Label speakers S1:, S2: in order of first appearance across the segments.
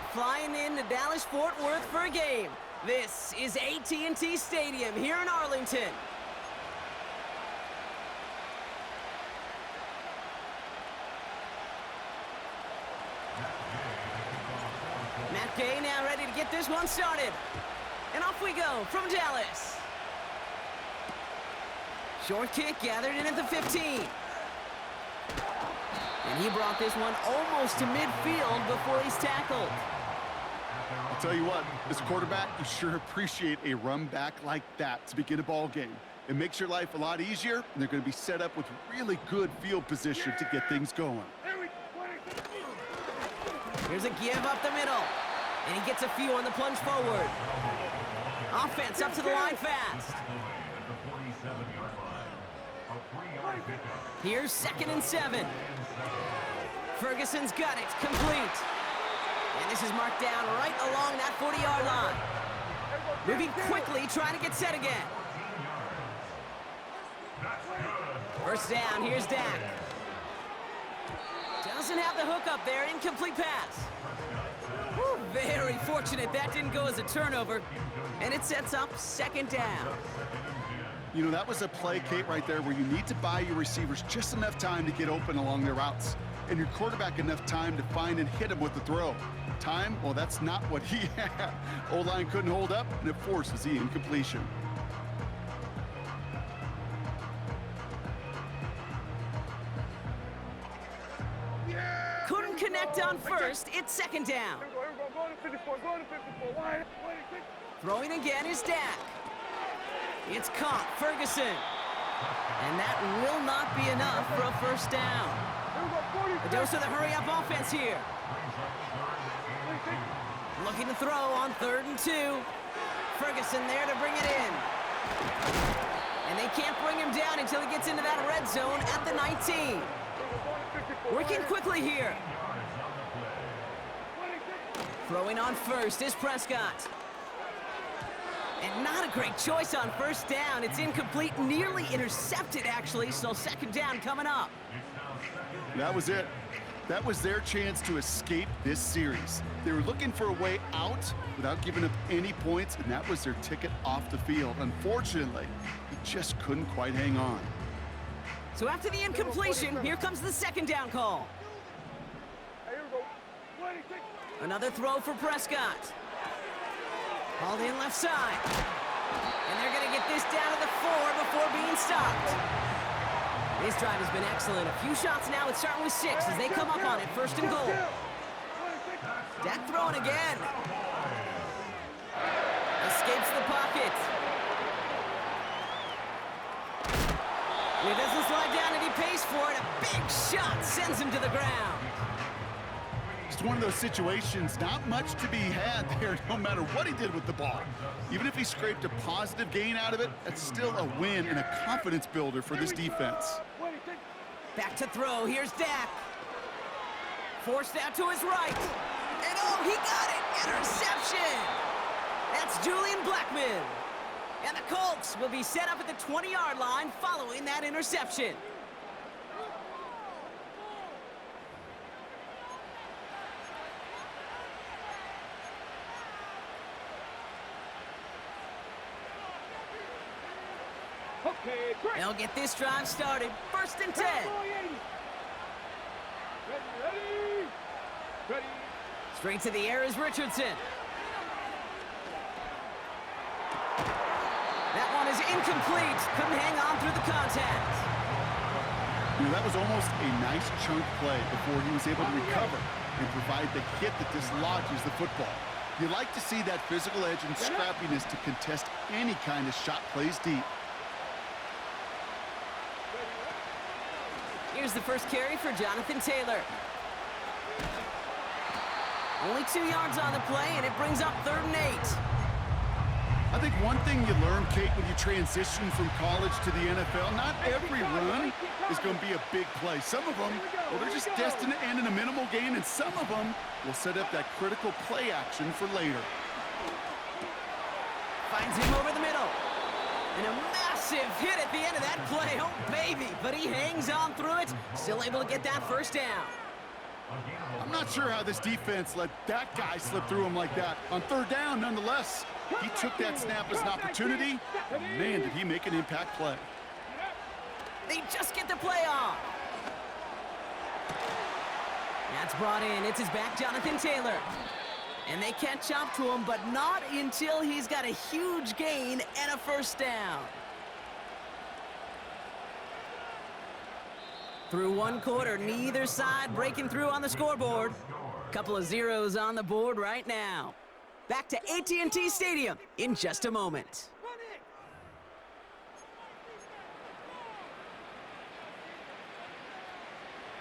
S1: right, flying in to Dallas-Fort Worth for a game. This is AT&T Stadium here in Arlington. Matt Gay now ready to get this one started. And off we go from Dallas. Short kick gathered in at the 15. And he brought this one almost to midfield before he's tackled.
S2: I'll tell you what, as a quarterback, you sure appreciate a run back like that to begin a ball game. It makes your life a lot easier, and they're going to be set up with really good field position to get things going.
S1: Here's a give up the middle. And he gets a few on the plunge forward. Offense up to the line fast. Here's 2nd and 7. Ferguson's got it, complete. And this is marked down right along that 40-yard line. Moving quickly, trying to get set again. First down, here's Dak. Doesn't have the hook up there, incomplete pass. Whew, very fortunate that didn't go as a turnover. And it sets up 2nd down.
S2: You know, that was a play, Kate, right there where you need to buy your receivers just enough time to get open along their routes. And your quarterback enough time to find and hit him with the throw. Time, well, that's not what he had. O-line couldn't hold up, and it forces the incompletion.
S1: Couldn't connect on first, it's 2nd down. Throwing again is Dak. It's caught, Ferguson. And that will not be enough for a first down. A dose of the hurry-up offense here. Looking to throw on 3rd and 2. Ferguson there to bring it in. And they can't bring him down until he gets into that red zone at the 19. Working quickly here. Throwing on first is Prescott. And not a great choice on first down. It's incomplete, nearly intercepted, actually, so 2nd down coming up.
S2: That was it. That was their chance to escape this series. They were looking for a way out without giving up any points, and that was their ticket off the field. Unfortunately, he just couldn't quite hang on.
S1: So after the incompletion, here comes the 2nd down call. Another throw for Prescott. Hauled in left side. And they're going to get this down to the 4 before being stopped. This drive has been excellent. A few shots now. It's starting with 6 as they come up on it. 1st and goal. Dak throwing again. Escapes the pocket. He doesn't slide down and he pays for it. A big shot sends him to the ground.
S2: It's one of those situations, not much to be had there no matter what he did with the ball. Even if he scraped a positive gain out of it, that's still a win and a confidence builder for this defense.
S1: Back to throw, here's Dak. Forced out to his right. And oh, he got it! Interception! That's Julian Blackmon. And the Colts will be set up at the 20-yard line following that interception. They'll get this drive started. 1st and 10. Straight to the air is Richardson. That one is incomplete. Couldn't hang on through the contact.
S2: You know, that was almost a nice chunk play before he was able to recover and provide the hit that dislodges the football. You like to see that physical edge and scrappiness to contest any kind of shot plays deep.
S1: Here's the first carry for Jonathan Taylor. Only 2 yards on the play, and it brings up 3rd and 8.
S2: I think one thing you learn, Kate, when you transition from college to the NFL, not every run is going to be a big play. Some of them, well, they're just destined to end in a minimal gain, and some of them will set up that critical play action for later.
S1: Finds him over the middle. And a massive hit at the end of that play. Oh, baby. But he hangs on through it. Still able to get that first down.
S2: I'm not sure how this defense let that guy slip through him like that. On third down, nonetheless, he took that snap as an opportunity. And man, did he make an impact play.
S1: They just get the play off. That's brought in. It's his back, Jonathan Taylor. And they catch up to him, but not until he's got a huge gain and a first down. Through one quarter, neither side breaking through on the scoreboard. Couple of zeros on the board right now. Back to AT&T Stadium in just a moment.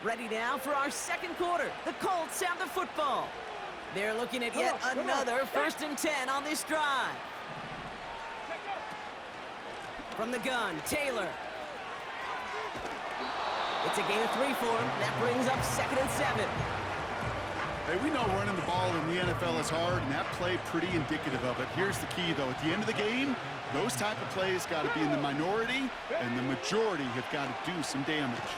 S1: Ready now for our second quarter. The Colts have the football. They're looking at yet another 1st and 10 on this drive. From the gun, Taylor. It's a gain of 3 for him. That brings up 2nd and 7.
S2: Hey, we know running the ball in the NFL is hard, and that play pretty indicative of it. Here's the key, though. At the end of the game, those type of plays got to be in the minority, and the majority have got to do some damage.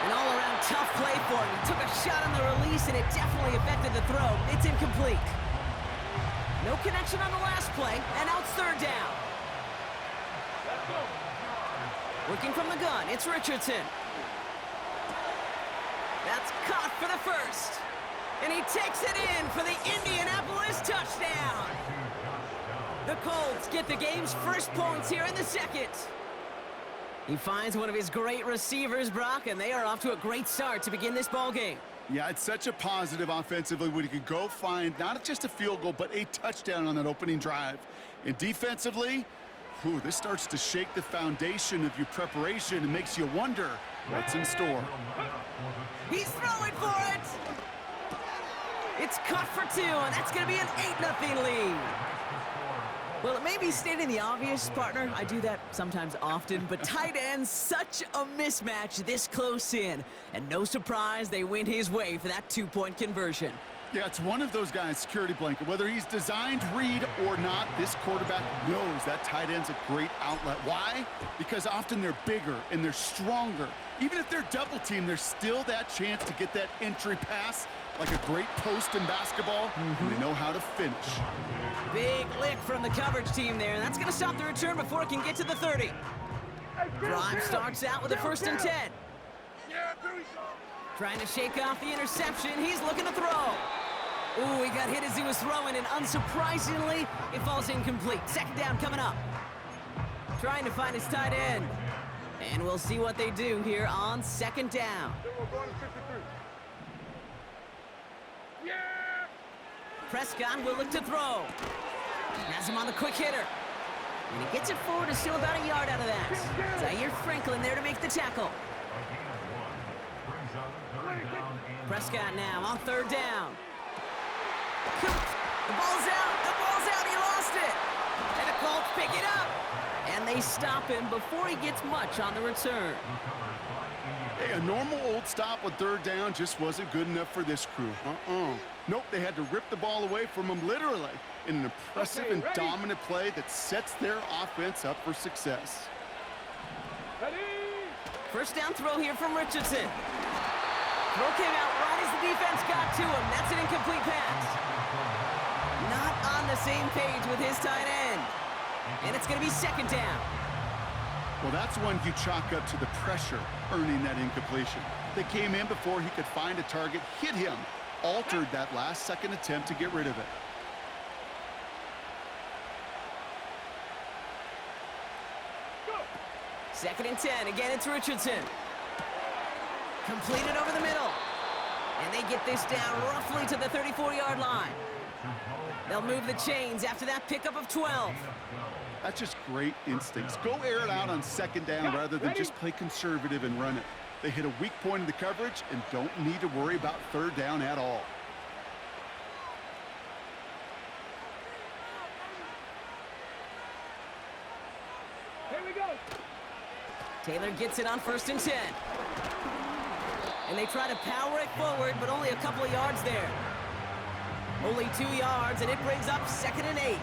S1: An all-around tough play for him. He took a shot on the release, and it definitely affected the throw. It's incomplete. No connection on the last play, and now it's 3rd down. Working from the gun, it's Richardson. That's caught for the first. And he takes it in for the Indianapolis touchdown. The Colts get the game's first points here in the second. He finds one of his great receivers, Brock, and they are off to a great start to begin this ball game.
S2: Yeah, it's such a positive offensively when you can go find not just a field goal, but a touchdown on that opening drive. And defensively, this starts to shake the foundation of your preparation and makes you wonder what's in store.
S1: He's throwing for it. It's caught for 2, and that's going to be an 8-0 lead. Well, it may be stating the obvious, partner. I do that sometimes often, but tight ends, such a mismatch this close in. And no surprise, they went his way for that 2-point conversion.
S2: Yeah, it's one of those guys' security blanket. Whether he's designed read or not, this quarterback knows that tight end's a great outlet. Why? Because often they're bigger and they're stronger. Even if they're double teamed, there's still that chance to get that entry pass like a great post in basketball, and they know how to finish.
S1: Big lick from the coverage team there, and that's going to stop the return before it can get to the 30. Drive starts out with a 1st and 10. Trying to shake off the interception. He's looking to throw. Ooh, he got hit as he was throwing, and unsurprisingly, it falls incomplete. 2nd down coming up. Trying to find his tight end. And we'll see what they do here on 2nd down. Prescott will look to throw. Has him on the quick hitter. And he gets it forward to still about a yard out of that. Zaire Franklin there to make the tackle. Prescott now on 3rd down. The ball's out, he lost it. And the Colts pick it up. And they stop him before he gets much on the return.
S2: Hey, a normal old stop with 3rd down just wasn't good enough for this crew. Nope, they had to rip the ball away from him literally in an impressive and dominant play that sets their offense up for success.
S1: First down throw here from Richardson. Throw came out right as the defense got to him. That's an incomplete pass. Not on the same page with his tight end. And it's going to be 2nd down.
S2: Well, that's one you chalk up to the pressure earning that incompletion. They came in before he could find a target, hit him, altered that last-second attempt to get rid of it.
S1: Second and 10. Again, it's Richardson. Completed over the middle. And they get this down roughly to the 34-yard line. They'll move the chains after that pickup of 12.
S2: That's just great instincts. Go air it out on 2nd down rather than just play conservative and run it. They hit a weak point in the coverage and don't need to worry about 3rd down at all.
S3: Here we go.
S1: Taylor gets it on 1st and 10. And they try to power it forward, but only a couple of yards there. Only 2 yards, and it brings up 2nd and 8.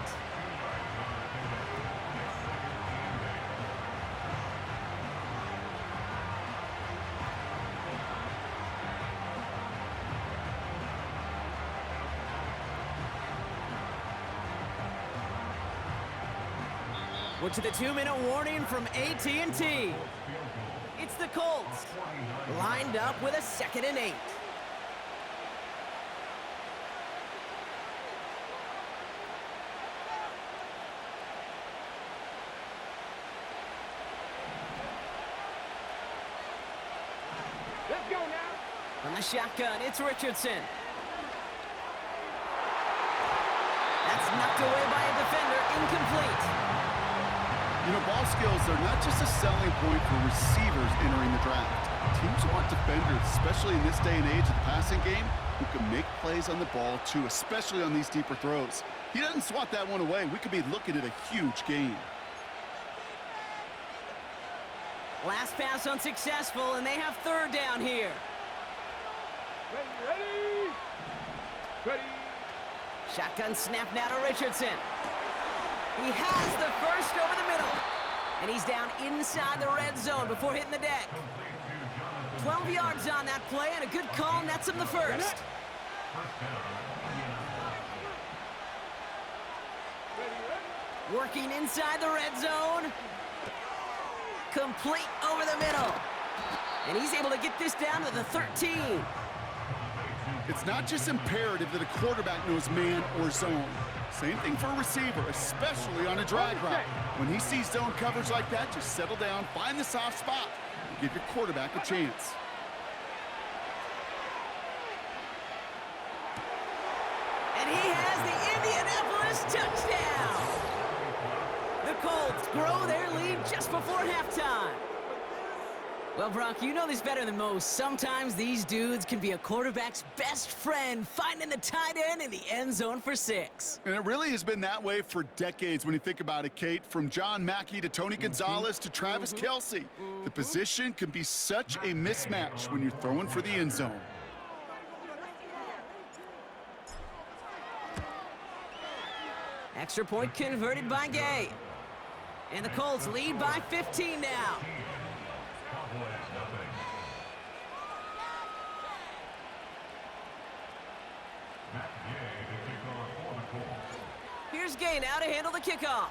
S1: We're to the 2-minute warning from AT&T. It's the Colts, lined up with a 2nd and 8.
S3: Let's go now.
S1: From the shotgun, it's Richardson. That's knocked away by a defender, incomplete.
S2: You know, ball skills are not just a selling point for receivers entering the draft. Teams want defenders, especially in this day and age of the passing game, who can make plays on the ball too, especially on these deeper throws. He doesn't swat that one away. We could be looking at a huge game.
S1: Last pass unsuccessful, and they have 3rd down here.
S3: Ready. Ready.
S1: Shotgun snap now to Richardson. He has the first over the middle. And he's down inside the red zone before hitting the deck. 12 yards on that play, and a good call nets him the first. Working inside the red zone. Complete over the middle. And he's able to get this down to the 13.
S2: It's not just imperative that a quarterback knows man or zone. Same thing for a receiver, especially on a drag route. When he sees zone coverage like that, just settle down, find the soft spot, and give your quarterback a chance.
S1: And he has the Indianapolis touchdown. The Colts grow their lead just before halftime. Well, Brock, you know this better than most. Sometimes these dudes can be a quarterback's best friend, finding the tight end in the end zone for 6.
S2: And it really has been that way for decades when you think about it, Kate. From John Mackey to Tony Gonzalez to Travis Kelce. The position can be such a mismatch when you're throwing for the end zone.
S1: Extra point converted by Gay. And the Colts lead by 15 now. Here's Gay now to handle the kickoff.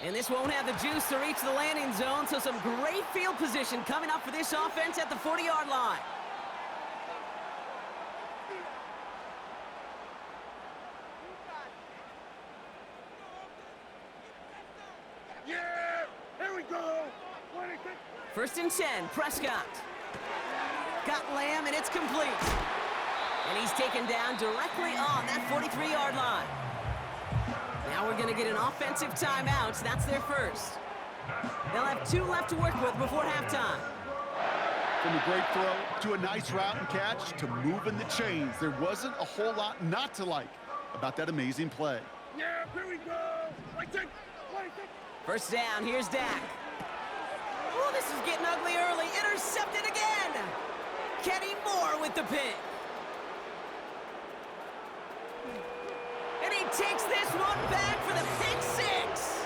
S1: And this won't have the juice to reach the landing zone, so some great field position coming up for this offense at the 40-yard line.
S3: Yeah! Here we go! 26.
S1: 1st and 10, Prescott. Got Lamb, and it's complete. And he's taken down directly on that 43-yard line. Now we're going to get an offensive timeout. That's their first. They'll have 2 left to work with before halftime.
S2: From a great throw to a nice route and catch to moving the chains, there wasn't a whole lot not to like about that amazing play.
S3: Yeah, here we go! 26.
S1: 1st down, here's Dak. Oh, this is getting ugly early. Intercepted again. Kenny Moore with the pick. And he takes this one back for the pick 6.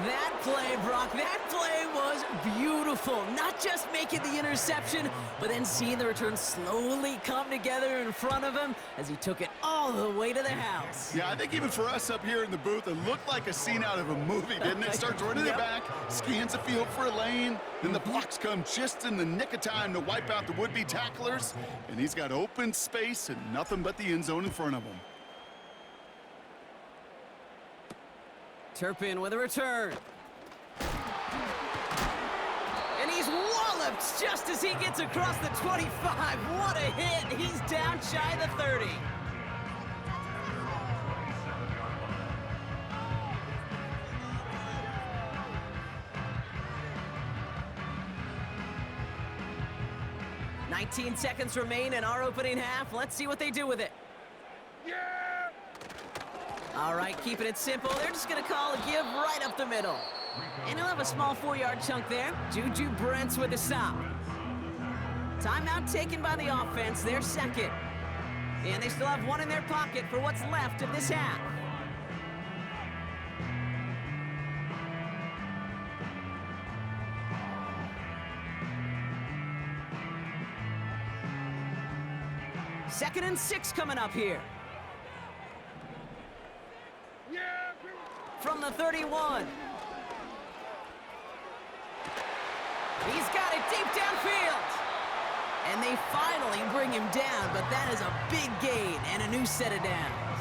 S1: That play, Brock, that play was beautiful. Not just making the interception, but then seeing the return slowly come together in front of him as he took it all the way to the house.
S2: Yeah, I think even for us up here in the booth, it looked like a scene out of a movie, didn't it? Starts running it back, scans the field for a lane, then the blocks come just in the nick of time to wipe out the would-be tacklers, and he's got open space and nothing but the end zone in front of him.
S1: Turpin with a return. And he's walloped just as he gets across the 25. What a hit. He's down shy of the 30. "19 seconds remain in our opening half. Let's see what they do with it."
S3: Yeah!
S1: All right, keeping it simple. They're just going to call a give right up the middle. And he'll have a small 4-yard chunk there. Juju Brents with the stop. Timeout taken by the offense, their 2nd. And they still have 1 in their pocket for what's left of this half. Second and 6 coming up here. the 31. He's got it deep downfield. And they finally bring him down, but that is a big gain and a new set of downs.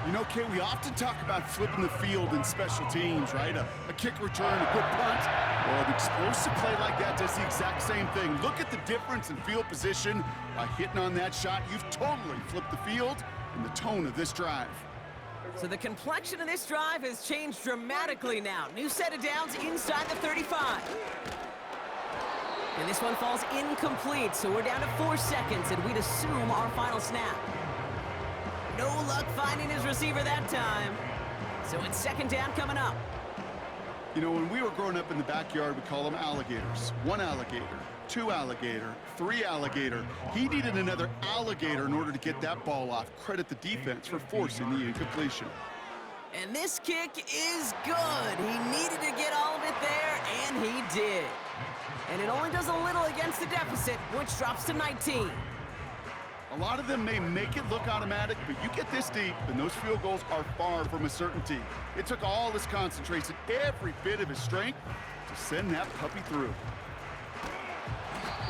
S2: You know, Kate, we often talk about flipping the field in special teams, right? A kick return, a good punt. Well, an explosive play like that does the exact same thing. Look at the difference in field position. By hitting on that shot, you've totally flipped the field and the tone of this drive.
S1: So the complexion of this drive has changed dramatically now. New set of downs inside the 35. And this one falls incomplete, so we're down to 4 seconds, and we'd assume our final snap. No luck finding his receiver that time. So it's second down coming up.
S2: You know, when we were growing up in the backyard, we call them alligators. 1 alligator, 2 alligator, 3 alligator. He needed another alligator in order to get that ball off. Credit the defense for forcing the incompletion.
S1: And this kick is good. He needed to get all of it there, and he did. And it only does a little against the deficit, which drops to 19.
S2: A lot of them may make it look automatic, but you get this deep, and those field goals are far from a certainty. It took all his concentration, every bit of his strength, to send that puppy through.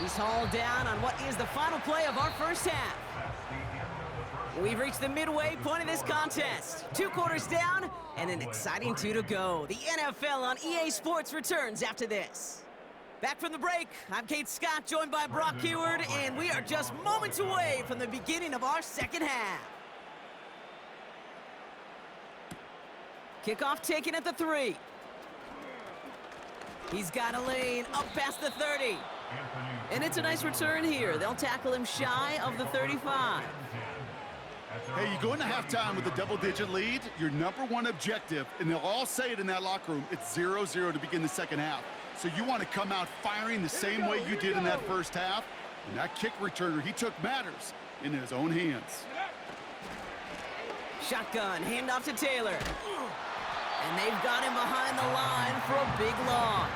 S1: He's hauled down on what is the final play of our first half. We've reached the midway point of this contest. 2 quarters down, and an exciting 2 to go. The NFL on EA Sports returns after this. Back from the break, I'm Kate Scott, joined by Brock Heward, and we are just moments away from the beginning of our second half. Kickoff taken at the 3. He's got a lane up past the 30. And it's a nice return here. They'll tackle him shy of the 35.
S2: Hey, you go into halftime with a double-digit lead, your #1 objective, and they'll all say it in that locker room, it's 0-0 to begin the second half. So you want to come out firing the same way you did in that first half. And that kick returner, he took matters in his own hands.
S1: Shotgun, handoff to Taylor. And they've got him behind the line for a big loss.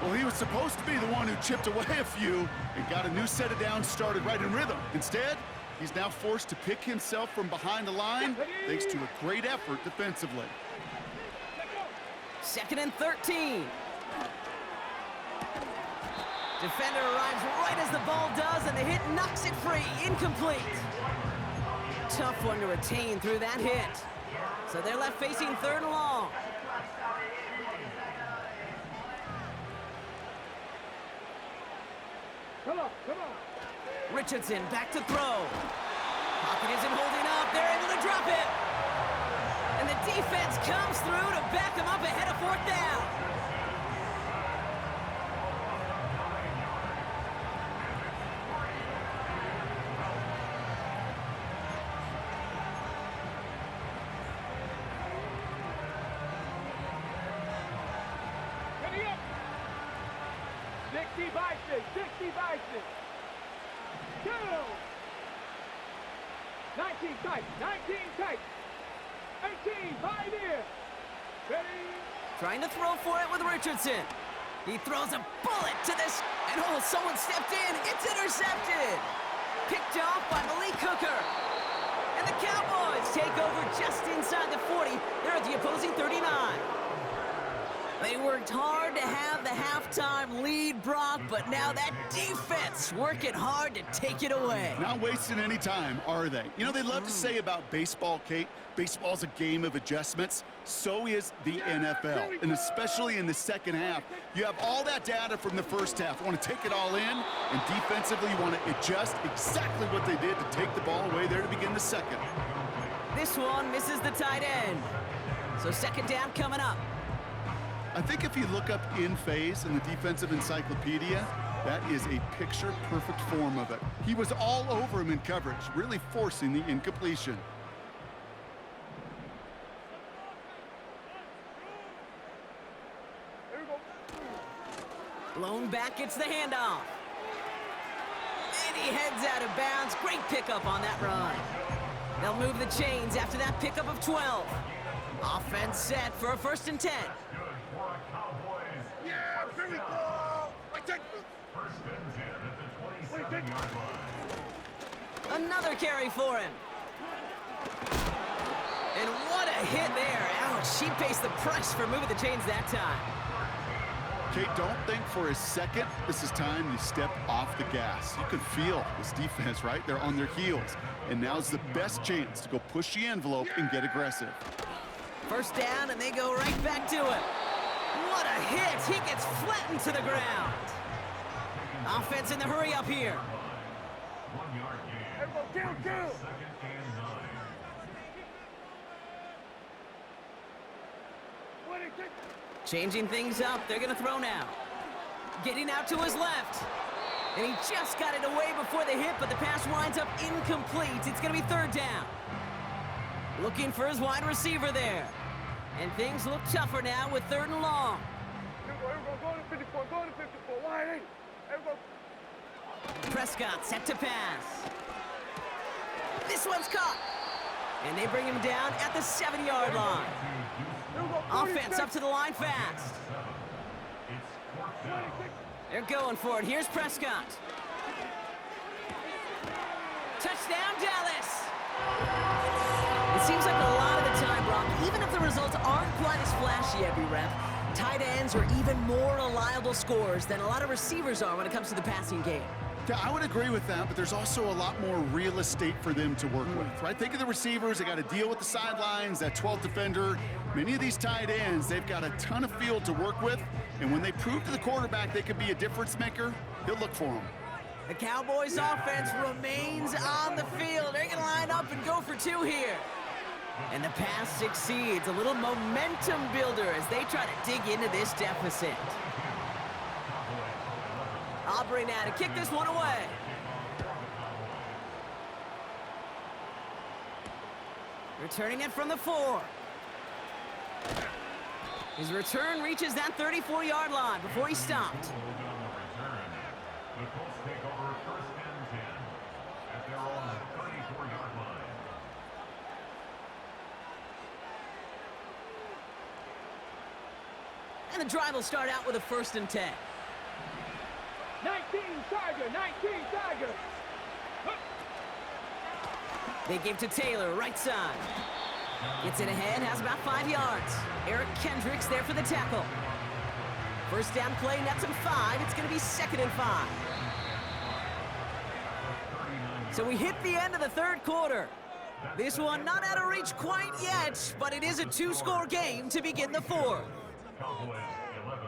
S2: Well, he was supposed to be the one who chipped away a few and got a new set of downs started right in rhythm. Instead, he's now forced to pick himself from behind the line thanks to a great effort defensively.
S1: Second and 13. Defender arrives right as the ball does, and the hit knocks it free. Incomplete. Tough one to retain through that hit. So they're left facing 3rd and long.
S3: Come on.
S1: Richardson back to throw. Pocket isn't holding up. They're able to drop it. And the defense comes through to back him up ahead of 4th down.
S3: Ready up. 60 by 6, 60 by 6. Go. 19 tight, 19 tight. 18, 5 here. Ready?
S1: Trying to throw for it with Richardson. He throws a bullet to this. And oh, someone stepped in. It's intercepted. Picked off by Malik Hooker. And the Cowboys take over just inside the 40. They're at the opposing 39. They worked hard to have the halftime lead, Brock, but now that defense working hard to take it away.
S2: Not wasting any time, are they? You know, they love to say about baseball, Kate, baseball's a game of adjustments. So is the NFL, and especially in the second half. You have all that data from the first half. You want to take it all in, and defensively you want to adjust exactly what they did to take the ball away there to begin the second.
S1: This one misses the tight end. So second down coming up.
S2: I think if you look up in phase in the defensive encyclopedia, that is a picture-perfect form of it. He was all over him in coverage, really forcing the incompletion.
S1: Blown back gets the handoff. And he heads out of bounds. Great pickup on that run. They'll move the chains after that pickup of 12. Offense set for a 1st and 10.
S3: Yeah, here we go. I take.
S1: Another carry for him. And what a hit there. Ouch, she faced the press for moving the chains that time.
S2: Kate, don't think for a second this is time you step off the gas. You can feel this defense, right? They're on their heels. And now's the best chance to go push the envelope and get aggressive.
S1: First down, and they go right back to it. What a hit. He gets flattened to the ground. Offense in the hurry up here. Changing things up. They're going to throw now. Getting out to his left. And he just got it away before the hit, but the pass winds up incomplete. It's going to be third down. Looking for his wide receiver there. And things look tougher now with third and long. Prescott set to pass. This one's caught. And they bring him down at the 7-yard line. Offense up to the line fast. They're going for it. Here's Prescott. Touchdown, Dallas. It seems like a lot of the time, Brock, even if the results aren't quite as flashy every rep, tight ends are even more reliable scorers than a lot of receivers are when it comes to the passing game.
S2: Yeah, I would agree with that, but there's also a lot more real estate for them to work with, right? Think of the receivers. They got to deal with the sidelines, that 12th defender. Many of these tight ends, they've got a ton of field to work with, and when they prove to the quarterback they could be a difference maker, he'll look for them.
S1: The Cowboys offense remains on the field. They're going to line up and go for two here. And the pass succeeds. A little momentum builder as they try to dig into this deficit. Aubrey now to kick this one away. Returning it from the 4. His return reaches that 34-yard line before he stopped.
S4: The Colts take over first and 10 at their own 34-yard line.
S1: And the drive will start out with a first and 10.
S3: 19 Tiger, 19 Tiger.
S1: They give to Taylor, right side. Gets it ahead, has about 5 yards. Eric Kendricks there for the tackle. First down play, nets him 5. It's going to be 2nd and 5. So we hit the end of the third quarter. This one not out of reach quite yet, but it is a 2-score game to begin the fourth.
S4: Cowboys 11.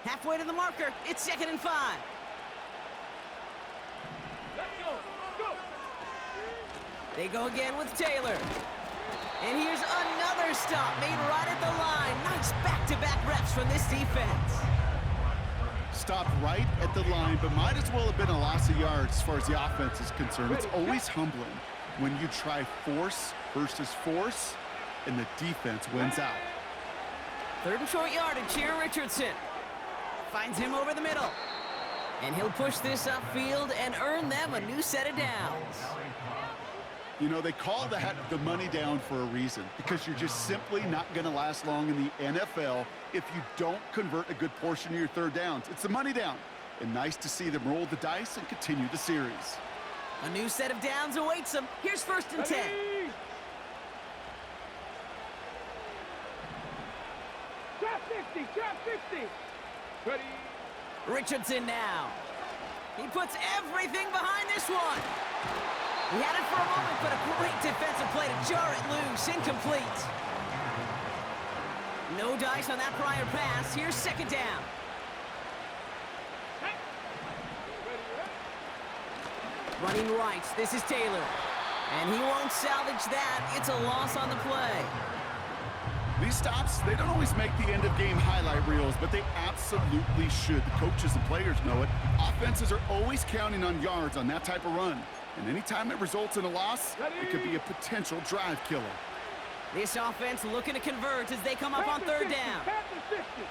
S1: Halfway to the marker, it's 2nd and 5.
S3: Let's go. Go.
S1: They go again with Taylor. And here's another stop made right at the line. Nice back-to-back reps from this defense.
S2: Stopped right at the line, but might as well have been a loss of yards as far as the offense is concerned. It's always humbling when you try force versus force, and the defense wins out.
S1: Third and short yardage here, Richardson. Finds him over the middle. And he'll push this upfield and earn them a new set of downs.
S2: You know, they call that the money down for a reason, because you're just simply not going to last long in the NFL if you don't convert a good portion of your third downs. It's the money down. And nice to see them roll the dice and continue the series.
S1: A new set of downs awaits them. Here's 1st and 10.
S3: Ready. Trap 50, trap 50. Ready.
S1: Richardson now. He puts everything behind this one. He had it for a moment, but a great defensive play to jar it loose. Incomplete. No dice on that prior pass. Here's 2nd down. Running right. This is Taylor. And he won't salvage that. It's a loss on the play.
S2: These stops, they don't always make the end-of-game highlight reels, but they absolutely should. The coaches and players know it. Offenses are always counting on yards on that type of run. And anytime it results in a loss, it could be a potential drive killer.
S1: This offense looking to convert as they come up on 3rd down.
S3: 50.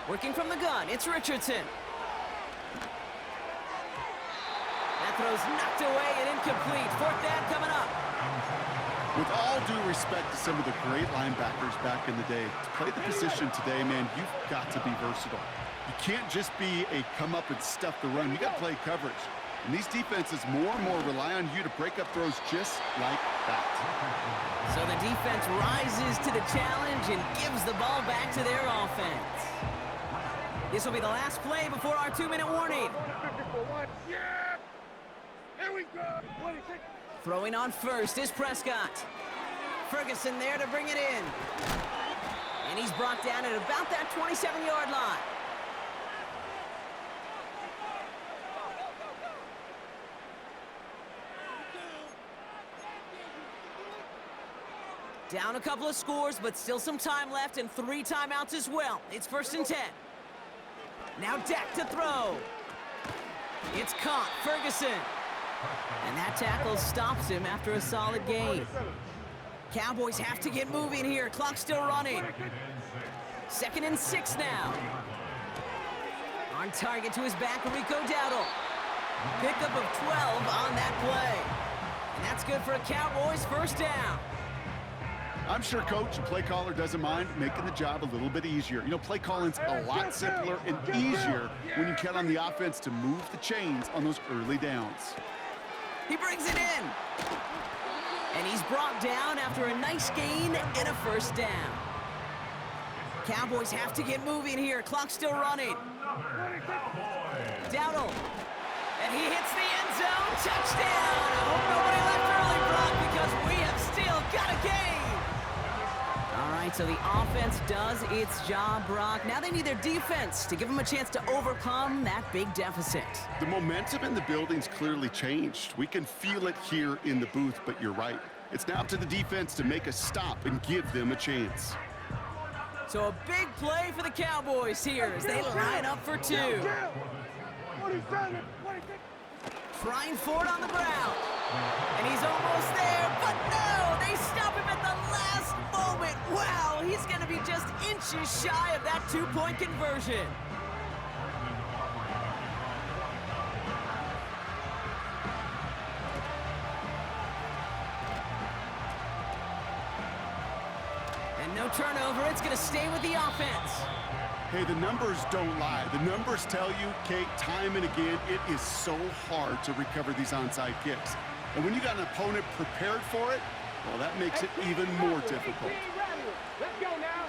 S1: Working from the gun, it's Richardson. throws knocked away and incomplete. Fourth down coming up.
S2: With all due respect to some of the great linebackers back in the day, to play the position today, man, you've got to be versatile. You can't just be a come up and stuff the run. You got to play coverage. And these defenses more and more rely on you to break up throws just like that.
S1: So the defense rises to the challenge and gives the ball back to their offense. This will be the last play before our 2-minute warning.
S3: Yeah! Here we go! 26.
S1: Throwing on first is Prescott. Ferguson there to bring it in. And he's brought down at about that 27-yard line. Down a couple of scores, but still some time left and 3 timeouts as well. It's 1st and 10. Now Dak to throw. It's caught, Ferguson. And that tackle stops him after a solid gain. Cowboys have to get moving here. Clock still running. 2nd and 6 now. On target to his back, Rico Dowdle. Pickup of 12 on that play. And that's good for a Cowboys 1st down.
S2: I'm sure coach and play caller doesn't mind making the job a little bit easier. You know, play calling's a lot simpler and easier when you count on the offense to move the chains on those early downs.
S1: He brings it in. And he's brought down after a nice gain and a 1st down. Cowboys have to get moving here. Clock still running. Dowdle. And he hits the end zone. Touchdown. I hope nobody left early, Brock, because we have still got a game. All right, so the offense does its job, Brock. Now they need their defense to give them a chance to overcome that big deficit.
S2: The momentum in the building's clearly changed. We can feel it here in the booth, but you're right. It's now up to the defense to make a stop and give them a chance.
S1: So a big play for the Cowboys here as they line up for 2.
S3: 27, 26.
S1: Trying for it on the ground. And he's almost there, but no! They stop him at the last moment. Wow, he's going to be just inches shy of that 2-point conversion. And no turnover. It's going to stay with the offense.
S2: Hey, the numbers don't lie. The numbers tell you, Kate, time and again, it is so hard to recover these onside kicks. And when you got an opponent prepared for it, well, that makes it even more difficult.
S3: Let's go now.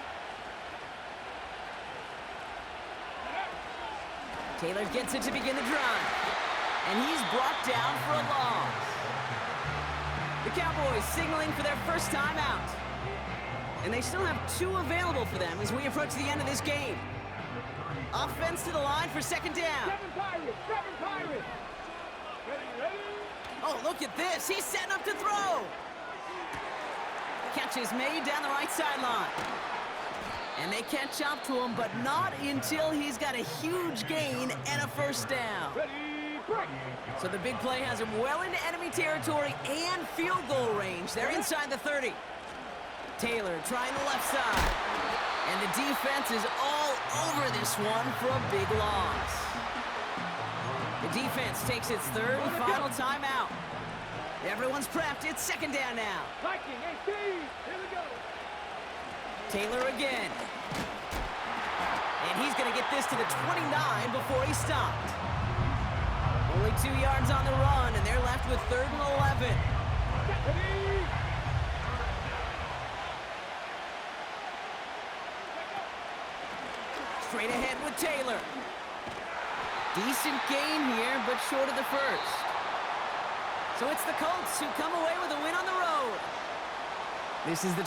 S1: Taylor gets it to begin the drive. And he's brought down for a loss. The Cowboys signaling for their 1st timeout. And they still have 2 available for them as we approach the end of this game. Offense to the line for 2nd down.
S3: 7 Pirates. Ready.
S1: Oh, look at this. He's setting up to throw. Catch is made down the right sideline. And they catch up to him, but not until he's got a huge gain and a 1st down.
S3: Ready, break.
S1: So the big play has him well into enemy territory and field goal range. They're inside the 30. Taylor trying the left side. And the defense is all over this one for a big loss. The defense takes its 3rd and final timeout. Everyone's prepped. It's 2nd down now.
S3: Viking, 18. Here we go.
S1: Taylor again. And he's going to get this to the 29 before he stopped. Only 2 yards on the run, and they're left with 3rd and 11.
S3: Ready.
S1: Straight ahead with Taylor. Decent gain here, but short of the 1st. So it's the Colts who come away with a win on the road. This is the